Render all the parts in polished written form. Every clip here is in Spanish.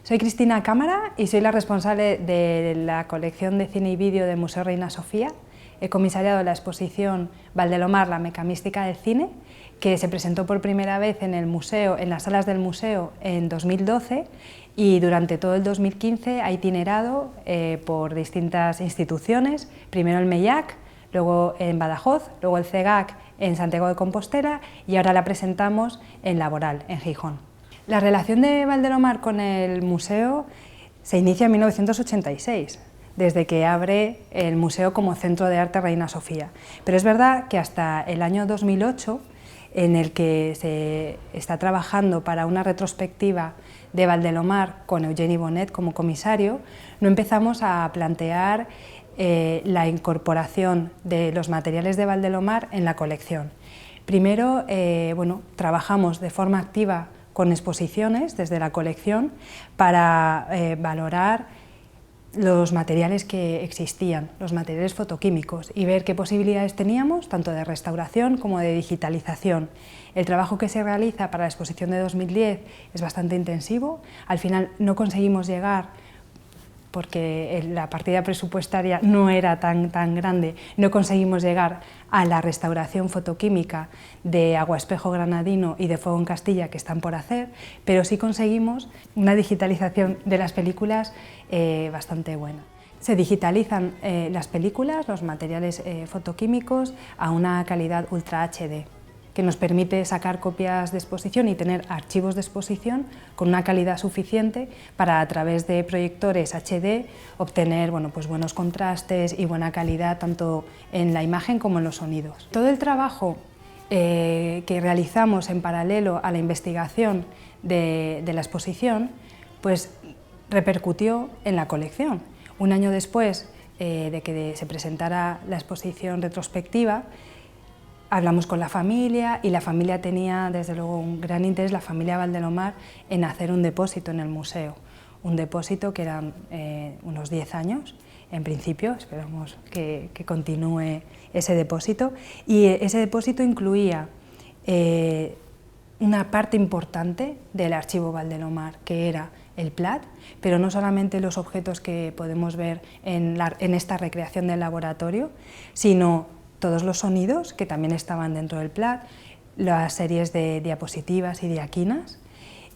Soy Cristina Cámara y soy la responsable de la colección de cine y vídeo del Museo Reina Sofía. He comisariado la exposición Valdelomar, la mecamística del cine, que se presentó por primera vez en el museo, en las salas del museo en 2012, y durante todo el 2015 ha itinerado por distintas instituciones, primero el MEIAC, luego en Badajoz, luego el CEGAC en Santiago de Compostela y ahora la presentamos en Laboral, en Gijón. La relación de Valdelomar con el museo se inicia en 1986, desde que abre el museo como Centro de Arte Reina Sofía. Pero es verdad que hasta el año 2008, en el que se está trabajando para una retrospectiva de Valdelomar con Eugeni Bonet como comisario, no empezamos a plantear la incorporación de los materiales de Valdelomar en la colección. Primero, trabajamos de forma activa con exposiciones desde la colección para valorar los materiales que existían, los materiales fotoquímicos, y ver qué posibilidades teníamos, tanto de restauración como de digitalización. El trabajo que se realiza para la exposición de 2010 es bastante intensivo. Al final no conseguimos llegar, porque la partida presupuestaria no era tan grande, no conseguimos llegar a la restauración fotoquímica de Agua Espejo Granadino y de Fuego en Castilla, que están por hacer, pero sí conseguimos una digitalización de las películas bastante buena. Se digitalizan las películas, los materiales fotoquímicos, a una calidad Ultra HD, que nos permite sacar copias de exposición y tener archivos de exposición con una calidad suficiente para, a través de proyectores HD, obtener buenos contrastes y buena calidad tanto en la imagen como en los sonidos. Todo el trabajo que realizamos en paralelo a la investigación de la exposición pues repercutió en la colección. Un año después de que se presentara la exposición retrospectiva, hablamos con la familia y la familia tenía desde luego un gran interés, la familia Valdelomar, en hacer un depósito en el museo. Un depósito que eran unos 10 años, en principio, esperamos que continúe ese depósito. Y ese depósito incluía una parte importante del archivo Valdelomar, que era el PLAT, pero no solamente los objetos que podemos ver en esta recreación del laboratorio, sino todos los sonidos que también estaban dentro del PLAT, las series de diapositivas y diaquinas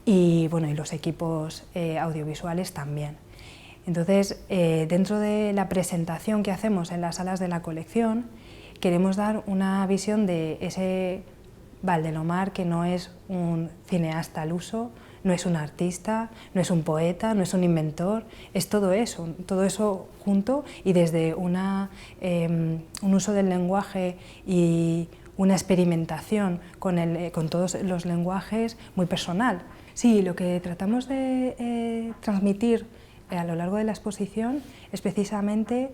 y los equipos audiovisuales también. Entonces, dentro de la presentación que hacemos en las salas de la colección, queremos dar una visión de ese Valdelomar que no es un cineasta al uso, no es un artista, no es un poeta, no es un inventor, es todo eso junto, y desde un uso del lenguaje y una experimentación con todos los lenguajes muy personal. Sí, lo que tratamos de transmitir a lo largo de la exposición es precisamente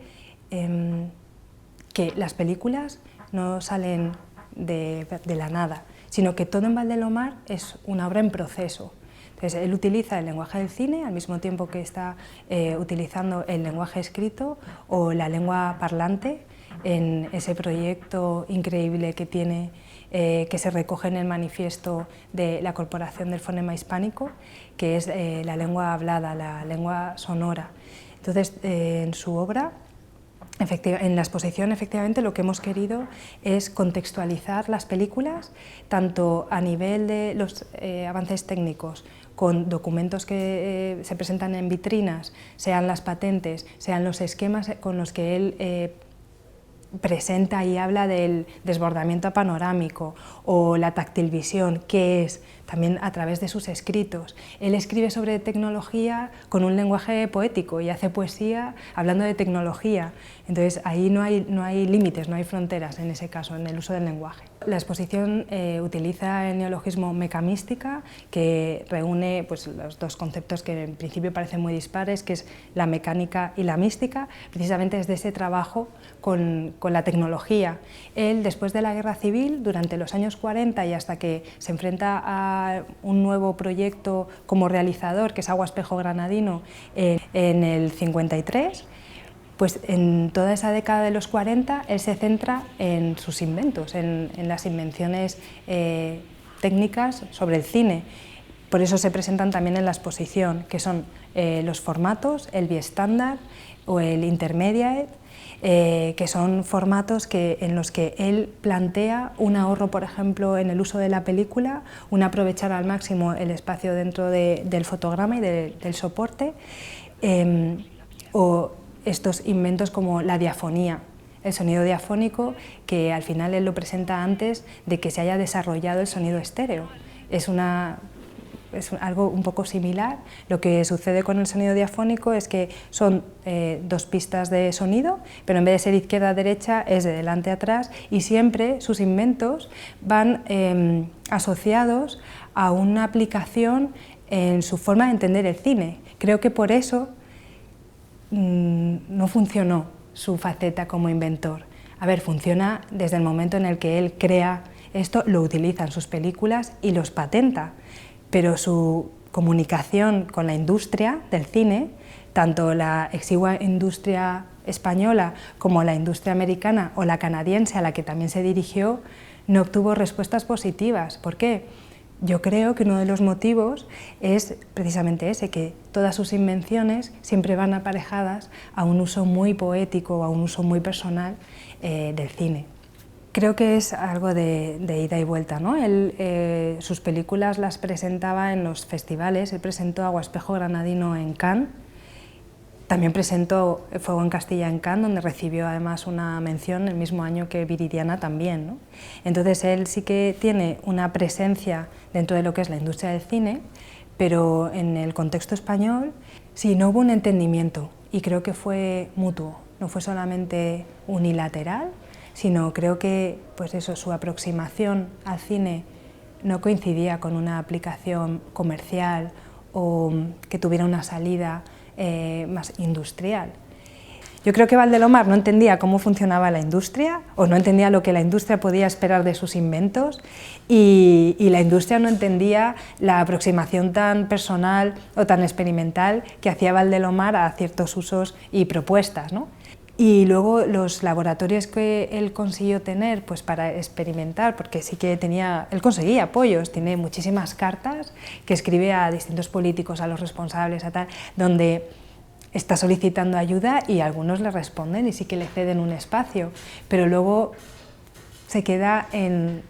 que las películas no salen de la nada, sino que todo en Valdelomar es una obra en proceso. Entonces, él utiliza el lenguaje del cine al mismo tiempo que está utilizando el lenguaje escrito o la lengua parlante en ese proyecto increíble que tiene, que se recoge en el manifiesto de la Corporación del Fonema Hispánico, que es la lengua hablada, la lengua sonora. Entonces, en su obra, en la exposición, efectivamente, lo que hemos querido es contextualizar las películas, tanto a nivel de los avances técnicos, con documentos que se presentan en vitrinas, sean las patentes, sean los esquemas con los que él presenta y habla del desbordamiento panorámico o la táctil-visión, que es también a través de sus escritos. Él escribe sobre tecnología con un lenguaje poético y hace poesía hablando de tecnología. Entonces ahí no hay límites, no hay fronteras en ese caso, en el uso del lenguaje. La exposición utiliza el neologismo mecamística, que reúne los dos conceptos que en principio parecen muy dispares, que es la mecánica y la mística, precisamente desde ese trabajo con la tecnología. Él, después de la Guerra Civil, durante los años 40 y hasta que se enfrenta a un nuevo proyecto como realizador, que es Agua Espejo Granadino, en el 53, pues en toda esa década de los 40 él se centra en sus inventos, en las invenciones técnicas sobre el cine. Por eso se presentan también en la exposición, que son los formatos, el biestándar o el intermediate, que son formatos en los que él plantea un ahorro, por ejemplo, en el uso de la película, un aprovechar al máximo el espacio dentro del fotograma y del soporte, o estos inventos como la diafonía, el sonido diafónico, que al final él lo presenta antes de que se haya desarrollado el sonido estéreo. Es algo un poco similar. Lo que sucede con el sonido diafónico es que son dos pistas de sonido, pero en vez de ser izquierda a derecha es de delante a atrás, y siempre sus inventos van asociados a una aplicación en su forma de entender el cine. Creo que por eso no funcionó su faceta como inventor. A ver, funciona desde el momento en el que él crea esto, lo utiliza en sus películas y los patenta, pero su comunicación con la industria del cine, tanto la exigua industria española como la industria americana o la canadiense, a la que también se dirigió, no obtuvo respuestas positivas. ¿Por qué? Yo creo que uno de los motivos es precisamente ese, que todas sus invenciones siempre van aparejadas a un uso muy poético o a un uso muy personal del cine. Creo que es algo de ida y vuelta, ¿no? Él, sus películas las presentaba en los festivales. Él presentó Aguaspejo Granadino en Cannes, también presentó Fuego en Castilla en Cannes, donde recibió además una mención el mismo año que Viridiana también, ¿no? Entonces él sí que tiene una presencia dentro de lo que es la industria del cine, pero en el contexto español sí, no hubo un entendimiento, y creo que fue mutuo, no fue solamente unilateral, sino creo que pues eso, su aproximación al cine no coincidía con una aplicación comercial o que tuviera una salida más industrial. Yo creo que Valdelomar no entendía cómo funcionaba la industria, o no entendía lo que la industria podía esperar de sus inventos, y la industria no entendía la aproximación tan personal o tan experimental que hacía Valdelomar a ciertos usos y propuestas, ¿no? Y luego los laboratorios que él consiguió tener pues para experimentar, porque sí que él conseguía apoyos, tiene muchísimas cartas que escribe a distintos políticos, a los responsables, a tal, donde está solicitando ayuda y algunos le responden y sí que le ceden un espacio, pero luego se queda en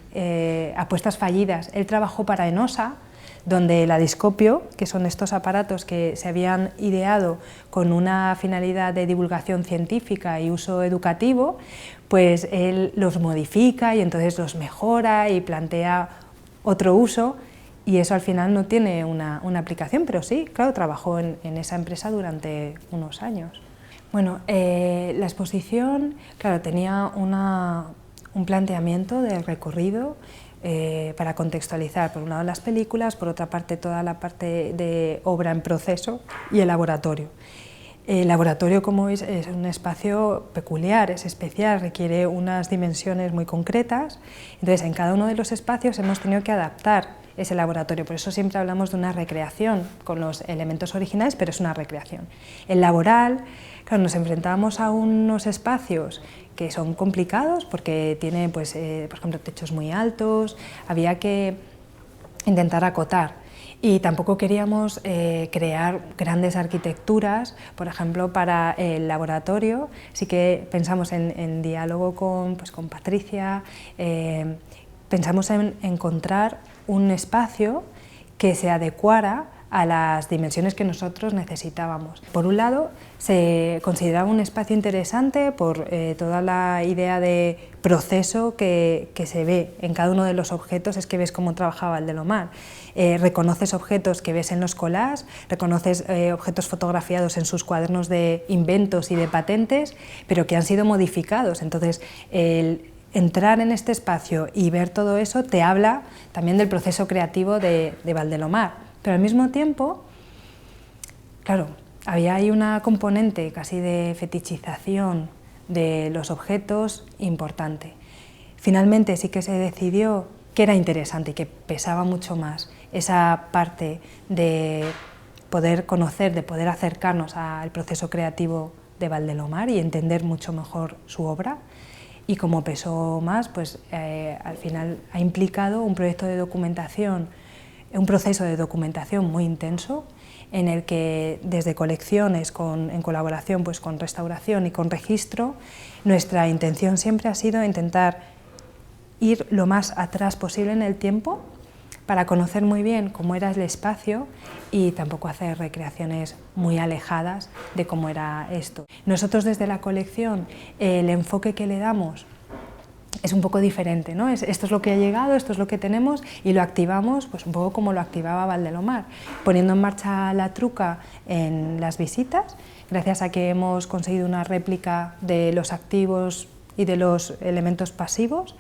apuestas fallidas. Él trabajó para Enosa, donde el adiscopio, que son estos aparatos que se habían ideado con una finalidad de divulgación científica y uso educativo, pues él los modifica y entonces los mejora y plantea otro uso, y eso al final no tiene una aplicación, pero sí, claro, trabajó en esa empresa durante unos años. Bueno, la exposición, claro, tenía un planteamiento del recorrido para contextualizar, por un lado las películas, por otra parte toda la parte de obra en proceso y el laboratorio. El laboratorio, como veis, es un espacio peculiar, es especial, requiere unas dimensiones muy concretas, entonces en cada uno de los espacios hemos tenido que adaptar ese laboratorio, por eso siempre hablamos de una recreación con los elementos originales, pero es una recreación. El laboral, claro, nos enfrentábamos a unos espacios que son complicados porque tienen, pues, por ejemplo, techos muy altos, había que intentar acotar, y tampoco queríamos crear grandes arquitecturas, por ejemplo, para el laboratorio. Sí que pensamos en diálogo con Patricia, pensamos en encontrar un espacio que se adecuara a las dimensiones que nosotros necesitábamos. Por un lado, se consideraba un espacio interesante por toda la idea de proceso que se ve en cada uno de los objetos. Es que ves cómo trabajaba Valdelomar. Reconoces objetos que ves en los collages, reconoces objetos fotografiados en sus cuadernos de inventos y de patentes, pero que han sido modificados. Entonces, entrar en este espacio y ver todo eso te habla también del proceso creativo de Valdelomar. Pero al mismo tiempo, claro, había ahí una componente casi de fetichización de los objetos importante. Finalmente sí que se decidió que era interesante y que pesaba mucho más esa parte de poder conocer, de poder acercarnos al proceso creativo de Valdelomar y entender mucho mejor su obra. Y como pesó más, pues al final ha implicado un proyecto de documentación un proceso de documentación muy intenso en el que desde colecciones, en colaboración pues, con restauración y con registro, nuestra intención siempre ha sido intentar ir lo más atrás posible en el tiempo para conocer muy bien cómo era el espacio y tampoco hacer recreaciones muy alejadas de cómo era esto. Nosotros desde la colección el enfoque que le damos es un poco diferente, ¿no? Esto es lo que ha llegado, esto es lo que tenemos y lo activamos pues un poco como lo activaba Valdelomar, poniendo en marcha la truca en las visitas, gracias a que hemos conseguido una réplica de los activos y de los elementos pasivos,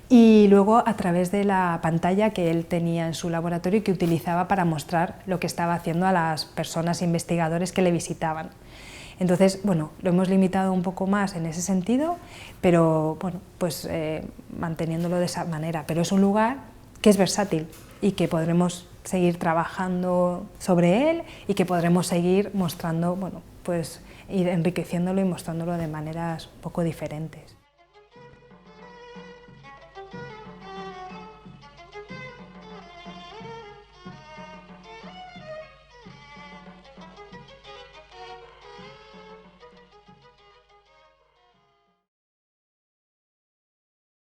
y luego a través de la pantalla que él tenía en su laboratorio y que utilizaba para mostrar lo que estaba haciendo a las personas investigadores que le visitaban. Entonces, bueno, lo hemos limitado un poco más en ese sentido, pero bueno, pues manteniéndolo de esa manera. Pero es un lugar que es versátil y que podremos seguir trabajando sobre él y que podremos seguir mostrando, bueno, pues ir enriqueciéndolo y mostrándolo de maneras un poco diferentes.